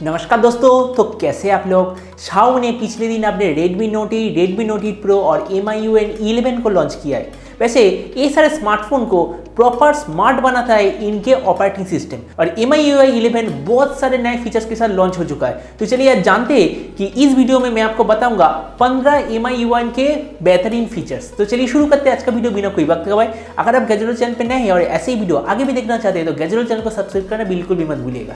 नमस्कार दोस्तों, तो कैसे आप लोग। Xiaomi ने पिछले दिन अपने Redmi Note 8, Redmi Note 8 Pro और MIUI 11 को लॉन्च किया है। वैसे ये सारे स्मार्टफोन को प्रॉपर स्मार्ट बनाता है इनके ऑपरेटिंग सिस्टम, और MIUI 11 बहुत सारे नए फीचर्स के साथ लॉन्च हो चुका है। तो चलिए आज जानते हैं कि इस वीडियो में मैं आपको बताऊंगा 15 MIUI के बेहतरीन फीचर्स। तो चलिए शुरू करते हैं आज का वीडियो बिना कोई वक्त गवाए। अगर आप गैजेट वर्ल्ड चैनल पर नए हैं और ऐसे ही वीडियो आगे भी देखना चाहते हैं तो गैजेट वर्ल्ड चैनल को सब्सक्राइब करना बिल्कुल भी मत भूलिएगा।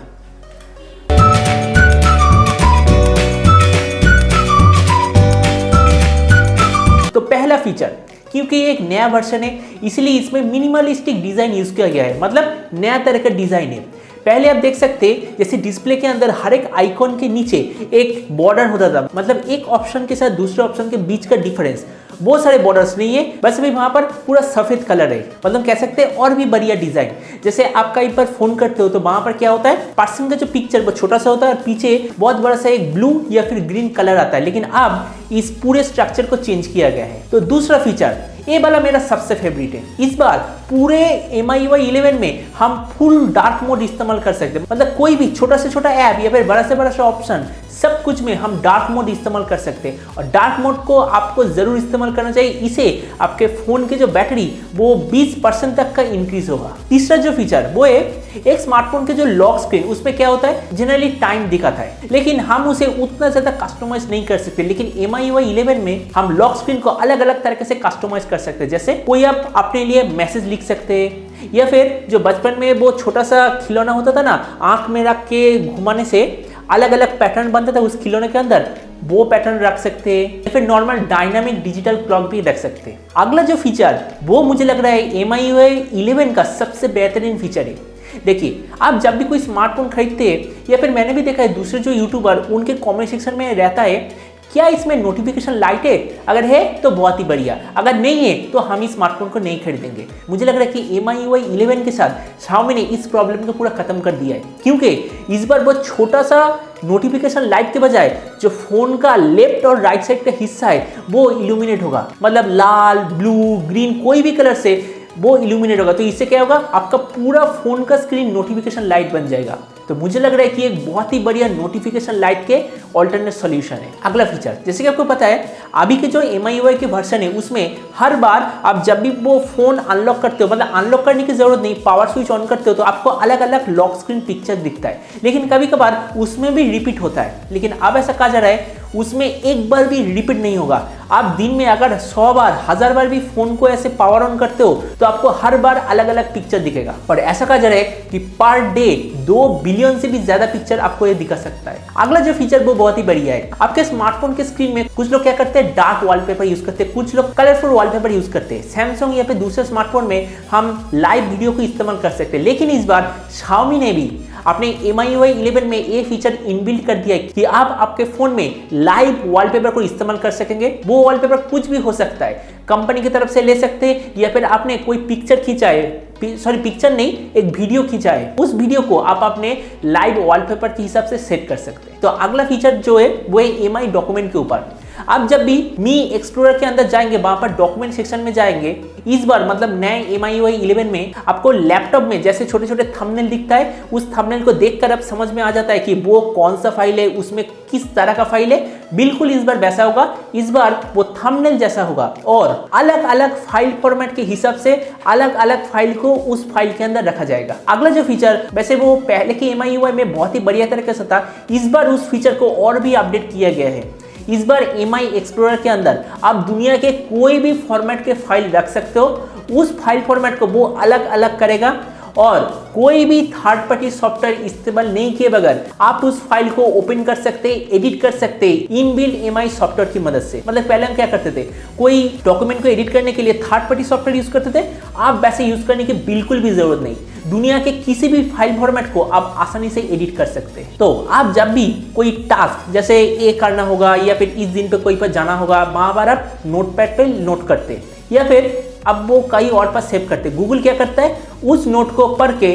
तो पहला फीचर, क्योंकि ये एक नया वर्जन है इसलिए इसमें मिनिमलिस्टिक डिजाइन यूज किया गया है, मतलब नया तरह का डिजाइन है। पहले आप देख सकते हैं जैसे डिस्प्ले के अंदर हर एक आइकॉन के नीचे एक बॉर्डर होता था, मतलब एक ऑप्शन के साथ दूसरे ऑप्शन के बीच का डिफरेंस। बहुत सारे बॉर्डर्स नहीं है, बस अभी वहां पर पूरा सफेद कलर है, मतलब कह सकते हैं और भी बढ़िया डिजाइन। जैसे आप कहीं पर फोन करते हो तो वहां पर क्या होता है, पर्सन का जो पिक्चर वो छोटा सा होता है और पीछे बहुत बड़ा सा एक ब्लू या फिर ग्रीन कलर आता है, लेकिन अब इस पूरे स्ट्रक्चर को चेंज किया गया है। तो दूसरा फीचर, ये वाला मेरा सबसे फेवरेट है। इस बार पूरे MIUI 11 में हम फुल डार्क मोड इस्तेमाल कर सकते हैं, मतलब कोई भी छोटा से छोटा ऐप या फिर बड़ा से बड़ा सा ऑप्शन सब कुछ में हम डार्क मोड इस्तेमाल कर सकते हैं। और डार्क मोड को आपको जरूर इस्तेमाल करना चाहिए, इसे आपके फोन की जो बैटरी वो 20% तक का इंक्रीज होगा। तीसरा जो फीचर वो है, एक स्मार्टफोन के जो लॉक स्क्रीन उसमें क्या होता है, जनरली टाइम दिखाता है, लेकिन हम उसे उतना ज्यादा कस्टमाइज नहीं कर सकते। लेकिन MIUI 11 में हम लॉक स्क्रीन को अलग अलग तरीके से कस्टमाइज कर सकते हैं। जैसे कोई आप अपने लिए मैसेज लिख सकते हैं, या फिर जो बचपन में वो छोटा सा खिलौना होता था ना, आंख में रख के घुमाने से अलग अलग पैटर्न बनता था उस खिलौने के अंदर, वो पैटर्न रख सकते हैं, या फिर नॉर्मल डायनामिक डिजिटल क्लॉक भी रख सकते हैं। अगला जो फीचर वो मुझे लग रहा है MIUI 11 का सबसे बेहतरीन फीचर है। देखिए, आप जब भी कोई स्मार्टफोन खरीदते हैं, या फिर मैंने भी देखा है दूसरे जो यूट्यूबर उनके कमेंट सेक्शन में रहता है, क्या इसमें नोटिफिकेशन लाइट है? अगर है तो बहुत ही बढ़िया, अगर नहीं है तो हम इस स्मार्टफोन को नहीं खरीदेंगे। मुझे लग रहा है कि MIUI 11 के साथ Xiaomi ने इस प्रॉब्लम को पूरा खत्म कर दिया है, क्योंकि इस बार वो छोटा सा नोटिफिकेशन लाइट के बजाय जो फोन का लेफ्ट और राइट साइड का हिस्सा है वो इल्यूमिनेट होगा, मतलब लाल, ब्लू, ग्रीन कोई भी कलर से वो इल्यूमिनेट होगा। तो इससे क्या होगा, आपका पूरा फोन का स्क्रीन नोटिफिकेशन लाइट बन जाएगा। तो मुझे लग रहा है कि एक बहुत ही बढ़िया नोटिफिकेशन लाइट के ऑल्टरनेट सॉल्यूशन है। अगला फीचर, जैसे कि आपको पता है अभी के जो MIUI के वर्जन है उसमें हर बार आप जब भी वो फोन अनलॉक करते हो, मतलब अनलॉक करने की जरूरत नहीं, पावर स्विच ऑन करते हो तो आपको अलग अलग लॉक स्क्रीन पिक्चर दिखता है, लेकिन कभी कभार उसमें भी रिपीट होता है। लेकिन अब ऐसा कहा जा रहा है उसमें एक बार भी रिपीट नहीं होगा। आप दिन में अगर 100 बार 1000 बार भी फोन को ऐसे पावर ऑन करते हो तो आपको हर बार अलग अलग पिक्चर दिखेगा। और ऐसा कहा जा रहा है कि पर डे 2 बिलियन से भी ज्यादा पिक्चर आपको ये दिखा सकता है। अगला जो फीचर वो बहुत ही बढ़िया है। आपके स्मार्टफोन के स्क्रीन में कुछ लोग क्या करते हैं, डार्क वॉलपेपर यूज करते हैं, कुछ लोग कलरफुल वॉलपेपर यूज करते हैं। सैमसंग या फिर दूसरे स्मार्टफोन में हम लाइव वीडियो को इस्तेमाल कर सकते हैं, लेकिन इस बार Xiaomi ने भी अपने MIUI 11 में ये फीचर इनबिल्ट कर दिया है कि आप आपके फोन में लाइव वॉलपेपर को इस्तेमाल कर सकेंगे। वो वॉलपेपर कुछ भी हो सकता है, कंपनी की तरफ से ले सकते हैं, या फिर आपने कोई पिक्चर खींचा है, सॉरी पिक्चर नहीं, एक वीडियो खींचा है, उस वीडियो को आप अपने लाइव वॉलपेपर के हिसाब से सेट कर सकते हैं। तो अगला फीचर जो है वो है MI डॉक्यूमेंट के ऊपर। आप जब भी मी एक्सप्लोरर के अंदर जाएंगे, वहां पर डॉक्यूमेंट सेक्शन में जाएंगे, इस बार मतलब नए MIUI 11 में आपको लैपटॉप में जैसे छोटे छोटे थंबनेल दिखता है, उस थंबनेल को देखकर अब समझ में आ जाता है कि वो कौन सा फाइल है, उसमें किस तरह का फाइल है। बिल्कुल इस बार वैसा होगा, इस बार वो थंबनेल जैसा होगा, और अलग अलग फाइल फॉर्मेट के हिसाब से अलग अलग फाइल को उस फाइल के अंदर रखा जाएगा। अगला जो फीचर, वैसे वो पहले के MIUI में बहुत ही बढ़िया तरीके से था, इस बार उस फीचर को और भी अपडेट किया गया है। इस बार MI एक्सप्लोरर के अंदर आप दुनिया के कोई भी फॉर्मेट के फाइल रख सकते हो, उस फाइल फॉर्मेट को वो अलग अलग करेगा, और कोई भी थर्ड पार्टी सॉफ्टवेयर इस्तेमाल नहीं किए बगैर आप उस फाइल को ओपन कर सकते हैं, एडिट कर सकते हैं इनबिल्ट MI सॉफ्टवेयर की मदद से। मतलब पहले हम क्या करते थे, कोई डॉक्यूमेंट को एडिट करने के लिए थर्ड पार्टी सॉफ्टवेयर यूज करते थे, आप वैसे यूज करने की बिल्कुल भी जरूरत नहीं। दुनिया के किसी भी फाइल फॉर्मेट को आप आसानी से एडिट कर सकते हैं। तो आप जब भी कोई टास्क जैसे ये करना होगा, या फिर इस दिन पे कोई पर जाना होगा, वहां पर आप नोटपैड पे नोट करते हैं, या फिर अब वो कहीं और पर सेव करते हैं। गूगल क्या करता है, उस नोट को पढ़ के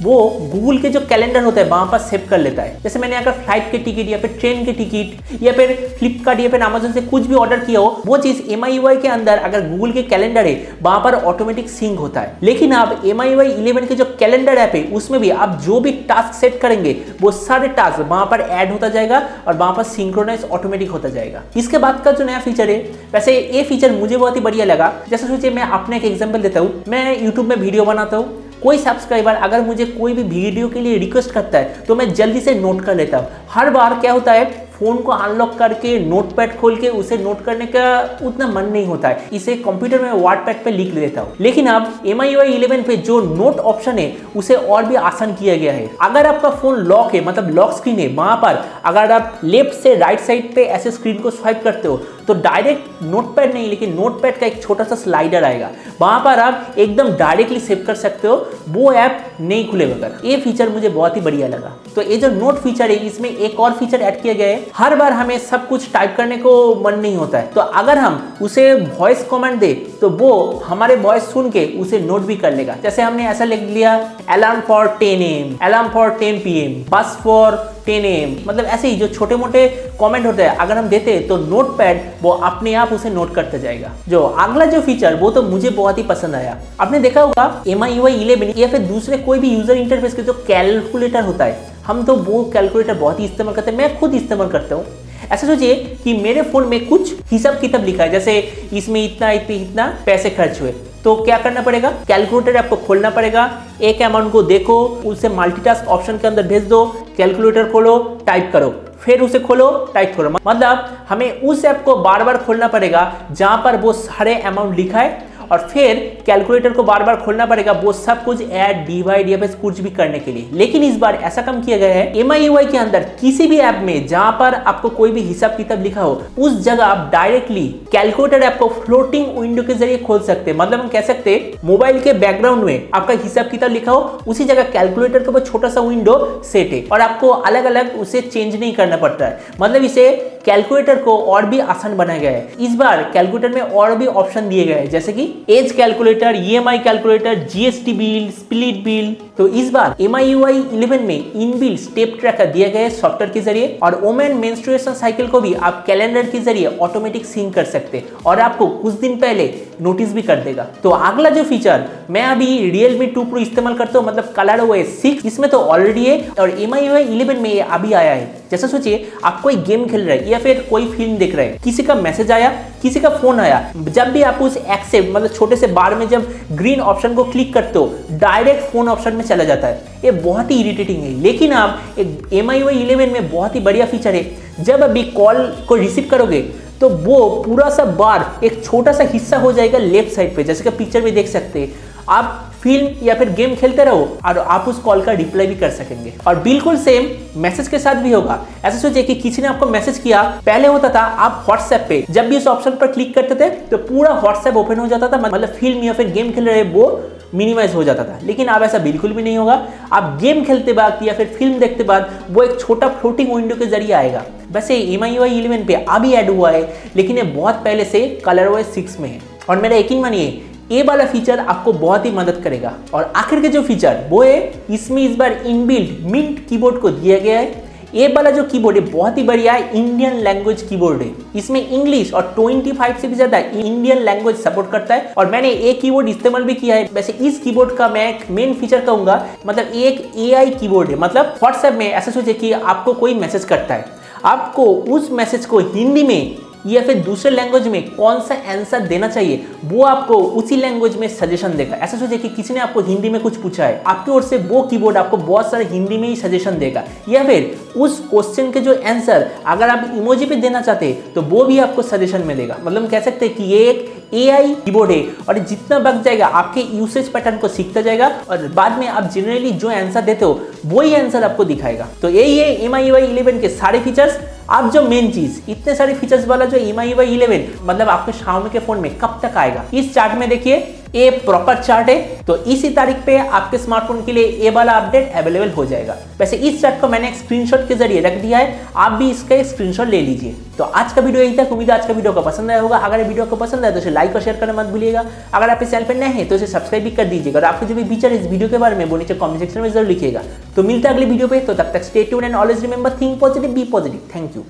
वो गूगल के जो कैलेंडर होता है वहां पर सेव कर लेता है। जैसे मैंने अगर फ्लाइट के टिकट या फिर ट्रेन के टिकट या फिर फ्लिपकार्ट या फिर अमेजन से कुछ भी ऑर्डर किया हो, वो चीज MIUI के अंदर अगर गूगल के कैलेंडर है वहां पर ऑटोमेटिक सिंक होता है। लेकिन आप MIUI 11 के जो कैलेंडर ऐप है उसमें भी आप जो भी टास्क सेट करेंगे वो सारे टास्क वहां पर ऐड होता जाएगा और वहां पर सिंक्रोनाइज ऑटोमेटिक होता जाएगा। इसके बाद का जो नया फीचर है, वैसे ये फीचर मुझे बहुत ही बढ़िया लगा। जैसे सोचिए मैं अपने एक एग्जांपल देता हूँ, मैं यूट्यूब में वीडियो बनाता हूँ, कोई सब्सक्राइबर अगर मुझे कोई भी वीडियो के लिए रिक्वेस्ट करता है तो मैं जल्दी से नोट कर लेता हूँ। हर बार क्या होता है, फोन को अनलॉक करके नोटपैड खोल के उसे नोट करने का उतना मन नहीं होता है, इसे कंप्यूटर में वर्डपैड पे लिख लेता हूँ। लेकिन अब MIUI 11 पे जो नोट ऑप्शन है उसे और भी आसान किया गया है। अगर आपका फोन लॉक है, मतलब लॉक स्क्रीन है, वहां पर अगर आप लेफ्ट से राइट साइड पे ऐसे स्क्रीन को स्वाइप करते हो तो डायरेक्ट नोटपैड नहीं, लेकिन नोटपैड का एक छोटा सा स्लाइडर आएगा, वहां पर आप एकदम डायरेक्टली सेव कर सकते हो, वो ऐप नहीं खुले बगैर। ये फीचर मुझे बहुत ही बढ़िया लगा। तो ये जो नोट फीचर है इसमें एक और फीचर ऐड किया गया है, हर बार हमें सब कुछ टाइप करने को मन नहीं होता है, तो अगर हम उसे वॉइस कमांड दे तो वो हमारे वॉइस सुन के उसे नोट भी कर लेगा। जैसे हमने ऐसा लिख लिया alarm for 10 AM, alarm for 10 PM, बस फॉर 10 AM, मतलब ऐसे ही जो छोटे मोटे कमेंट होते हैं अगर हम देते हैं तो नोटपैड वो अपने आप उसे नोट करते जाएगा। जो अगला जो फीचर वो तो मुझे बहुत ही पसंद आया। आपने देखा होगा MIUI 11 या फिर दूसरे कोई भी यूजर इंटरफेस के जो कैलकुलेटर होता है, हम तो वो कैलकुलेटर बहुत ही इस्तेमाल करते हैं, मैं खुद इस्तेमाल करता हूँ। ऐसा सोचिए कि मेरे फोन में कुछ हिसाब किताब लिखा है, जैसे इसमें इतना इतना इतना पैसे खर्च हुए, तो क्या करना पड़ेगा, कैलकुलेटर आपको खोलना पड़ेगा, एक अमाउंट को देखो, उसे मल्टीटास्क ऑप्शन के अंदर भेज दो, कैलकुलेटर खोलो, टाइप करो, फिर उसे खोलो, टाइप करो। मतलब हमें उस ऐप को बार बार खोलना पड़ेगा जहां पर वो सारे अमाउंट लिखा है, और फिर कैलकुलेटर को बार बार खोलना पड़ेगा वो सब कुछ ऐड डिवाइड या फिर कुछ भी करने के लिए। लेकिन इस बार ऐसा काम किया गया है MIUI के अंदर किसी भी ऐप में जहां पर आपको कोई भी हिसाब किताब लिखा हो उस जगह आप डायरेक्टली कैलकुलेटर ऐप को फ्लोटिंग विंडो के जरिए खोल सकते हैं। मतलब हम कह सकते हैं मोबाइल के बैकग्राउंड में आपका हिसाब किताब लिखा हो, उसी जगह कैलकुलेटर का वो छोटा सा विंडो सेट है और आपको अलग अलग उसे चेंज नहीं करना पड़ता है। मतलब इसे कैलकुलेटर को और भी आसान बनाया गया है। इस बार कैलकुलेटर में और भी ऑप्शन दिए गए हैं, जैसे कि age calculator, EMI calculator, GST bill, split bill. तो इस बार MIUI 11 में इनबिल्ट स्टेप ट्रैकर दिया गया है सॉफ्टवेयर के जरिए, और वुमेन मेंस्ट्रुएशन साइकिल को भी आप कैलेंडर के जरिए ऑटोमेटिक सिंक कर सकते हैं और आपको कुछ दिन पहले नोटिस भी कर देगा। तो अगला जो फीचर मैं अभी Realme 2 Pro इस्तेमाल करता हूँ, मतलब ColorOS 6, इसमें तो ऑलरेडी है और MIUI 11 में ये अभी आया है। जैसा सोचिए आप कोई गेम खेल रहे हैं या फिर कोई फिल्म देख रहे हैं, किसी का मैसेज आया, किसी का फोन आया, जब भी आप उस एक्सेप्ट मतलब छोटे से बार में जब ग्रीन ऑप्शन को क्लिक करते हो डायरेक्ट फोन ऑप्शन में चला जाता है। ये बहुत ही इरिटेटिंग है। लेकिन आप एक MIUI 11 में बहुत ही बढ़िया फीचर है, जब अभी कॉल को रिसीव करोगे तो वो पूरा सा बार एक छोटा सा हिस्सा हो जाएगा लेफ्ट साइड पे, जैसे कि पिक्चर में देख सकते हैं। आप फिल्म या फिर गेम खेलते रहो और आप उस कॉल का रिप्लाई भी कर सकेंगे, और बिल्कुल सेम मैसेज के साथ भी होगा। ऐसा सोचिए कि किसी ने आपको मैसेज किया, पहले होता था आप व्हाट्सएप पे जब भी उस ऑप्शन पर क्लिक करते थे तो पूरा व्हाट्सएप ओपन हो जाता था, मतलब फिल्म या फिर गेम खेल रहे वो मिनिमाइज हो जाता था। लेकिन अब ऐसा बिल्कुल भी नहीं होगा। आप गेम खेलते वक्त या फिर फिल्म देखते वक्त वो एक छोटा फ्लोटिंग विंडो के जरिए आएगा। वैसे MIUI 11 पे अभी ऐड हुआ है, लेकिन ये बहुत पहले से ColorOS 6 में है, और मेरा यकीन मानिए ये वाला फीचर आपको बहुत ही मदद करेगा। और आखिर के जो फीचर वो है, इसमें इस बार इनबिल्ट मिंट कीबोर्ड को दिया गया है। ये वाला जो कीबोर्ड है बहुत ही बढ़िया है, इंडियन लैंग्वेज कीबोर्ड है। इसमें इंग्लिश और 25 से भी ज्यादा इंडियन लैंग्वेज सपोर्ट करता है, और मैंने एक कीबोर्ड इस्तेमाल भी किया है। वैसे इस कीबोर्ड का मैं एक मेन फीचर कहूंगा, मतलब एक AI कीबोर्ड है। मतलब व्हाट्सएप में ऐसा सोचिए कि आपको कोई मैसेज करता है, आपको उस मैसेज को हिंदी में या फिर दूसरे लैंग्वेज में कौन सा आंसर देना चाहिए वो आपको उसी लैंग्वेज में सजेशन देगा। ऐसा सोचिए कि किसी ने आपको हिंदी में कुछ पूछा है, आपकी ओर से वो कीबोर्ड आपको बहुत सारे हिंदी में ही सजेशन देगा, या फिर उस क्वेश्चन के जो आंसर अगर आप इमोजी पे देना चाहते हैं तो वो भी आपको सजेशन में देगा। मतलब हम कह सकते हैं कि ये एक AI कीबोर्ड है, और जितना वक्त जाएगा आपके यूसेज पैटर्न को सीखता जाएगा, और बाद में आप जनरली जो आंसर देते हो वही आंसर आपको दिखाएगा। तो यही है MIUI 11 के सारे फीचर्स। अब जो मेन चीज, इतने सारे फीचर्स वाला जो MIUI 11 मतलब आपके Xiaomi के फोन में कब तक आएगा, इस चार्ट में देखिए ये प्रॉपर चार्ट है, तो इसी तारीख पे आपके स्मार्टफोन के लिए ये वाला अपडेट अवेलेबल हो जाएगा। वैसे इस चार्ट को मैंने एक स्क्रीनशॉट के जरिए रख दिया है, आप भी इसका एक स्क्रीनशॉट ले लीजिए। तो आज का वीडियो यही था, उम्मीद है आज का वीडियो को पसंद आया होगा। अगर वीडियो को पसंद आया तो इसे लाइक और शेयर करना मत भूलिएगा। अगर आप इस चैनल पर नए हैं तो इसे सब्सक्राइब भी कर दीजिएगा और आपको जो भी विचार इस वीडियो के बारे में वो नीचे कमेंट सेक्शन में जरूर लिखिएगा। तो मिलता है अगले वीडियो पे, तो तब तक stay tuned and always remember think positive, be positive. Thank you.